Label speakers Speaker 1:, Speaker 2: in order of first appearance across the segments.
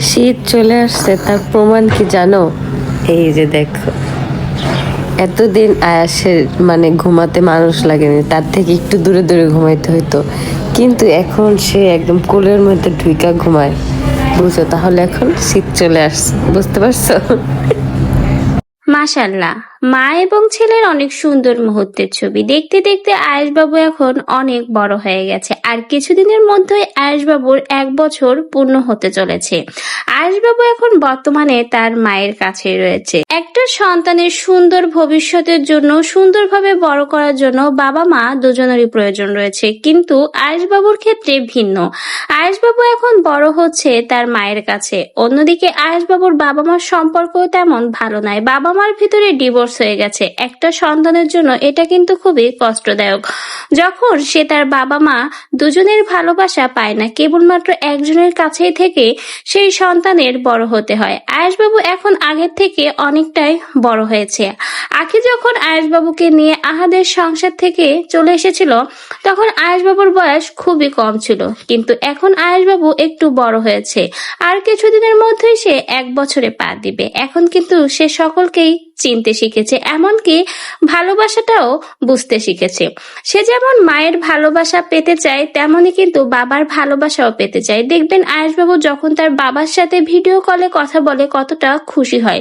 Speaker 1: শীত চলে আসছে, তার প্রমাণ কি জানো? এই যে দেখো, এতদিন আয়াসের ঘুমাতে মানুষ লাগেনি, তার থেকে একটু দূরে দূরে ঘুমাইতে হইতো, কিন্তু এখন সে একদম কোলের মধ্যে ঢুইকা ঘুমায়। বুঝো তাহলে এখন শীত চলে আসছে, বুঝতে পারছো?
Speaker 2: মাশাল্লাহ, মা এবং ছেলের অনেক সুন্দর মুহূর্তের ছবি দেখতে দেখতে আয়েশবাবু এখন অনেক বড় হয়ে গেছে। আর কিছুদিনের মধ্যেই আয়েশবাবুর 1 বছর পূর্ণ হতে চলেছে। আয়েশবাবু এখন বর্তমানে তার মায়ের কাছে রয়েছে। একটা সন্তানের সুন্দর ভবিষ্যতের জন্য, সুন্দরভাবে বড় করার জন্য বাবা মা দুজনেরই প্রয়োজন রয়েছে, কিন্তু আয়েশবাবুর ক্ষেত্রে ভিন্ন। আয়েশবাবু এখন বড় হচ্ছে তার মায়ের কাছে। অন্যদিকে আয়েশবাবুর বাবা মার সম্পর্ক তেমন ভালো নয়, বাবা মার ভিতরে ডিভোর্স হয়ে গেছে। একটা সন্তানের জন্য এটা কিন্তু খুবই কষ্টদায়ক, যখন সে তার বাবা মা দুজনের ভালোবাসা পায় না, কেবলমাত্র একজনের কাছেই থেকে সেই সন্তানের বড় হতে হয়। আয়েশবাবু এখন আগের থেকে অনেকটাই বড় হয়েছে। আখি যখন আয়েশবাবুকে নিয়ে আহাদের সংসার থেকে চলে এসেছিল, তখন আয়েশবাবুর বয়স খুবই কম ছিল, কিন্তু এখন আয়েশবাবু একটু বড় হয়েছে। আর কিছুদিনের মধ্যেই সে 1 বছরে পা দিবে। এখন কিন্তু সে সকলকেই চিনতে শিখেছে, এমনকি ভালোবাসাটাও বুঝতে শিখেছে। সে যেমন মায়ের ভালোবাসা পেতে চায়, তেমনই কিন্তু বাবার ভালোবাসাও পেতে চায়। দেখবেন আয়েশবাবু যখন তার বাবার সাথে ভিডিও কলে কথা বলে কতটা খুশি হয়।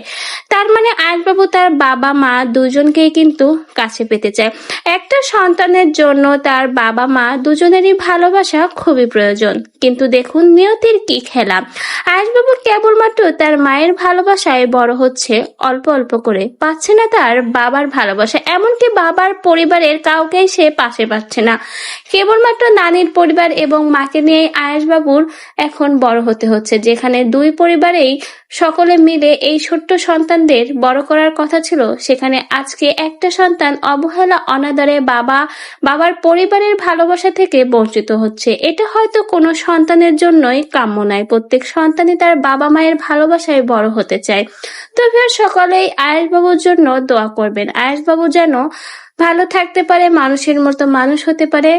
Speaker 2: তার মানে আয়েশবাবু তার বাবা মা দুজনকেই কিন্তু কাছে পেতে চায়। একটা সন্তানের জন্য তার বাবা মা দুজনেরই ভালোবাসা খুবই প্রয়োজন, কিন্তু দেখুন নিয়তির কি খেলা। আয়েশবাবু কেবলমাত্র তার মায়ের ভালোবাসায় বড় হচ্ছে, অল্প অল্প করে পাচ্ছে না তার বাবার ভালোবাসা। এমনকি বাবার পরিবারের কাউকেই সে পাশে পাচ্ছে না, কেবলমাত্র নানির পরিবার এবং মাকে নিয়ে আয়েশবাবুর এখন বড় হতে হচ্ছে, যেখানে দুই পরিবারেই সকলে মিলে এই ছোট্ট সন্তানদের বড় করার কথা ছিল, সেখানে আজকে একটা সন্তান অবহেলা অনাদরে বাবার পরিবারের ভালোবাসা থেকে বঞ্চিত হচ্ছে। এটা হয়তো কোনো সন্তানের জন্যই কাম্য নয়। প্রত্যেক সন্তানই তার বাবা মায়ের ভালোবাসায় বড় হতে চায়। তো সকলেই আয়েশবাবুর জন্য দোয়া করবেন, আয়েশবাবু যেন ভালো থাকতে পারে, মানুষের মতো মানুষ হতে পারে।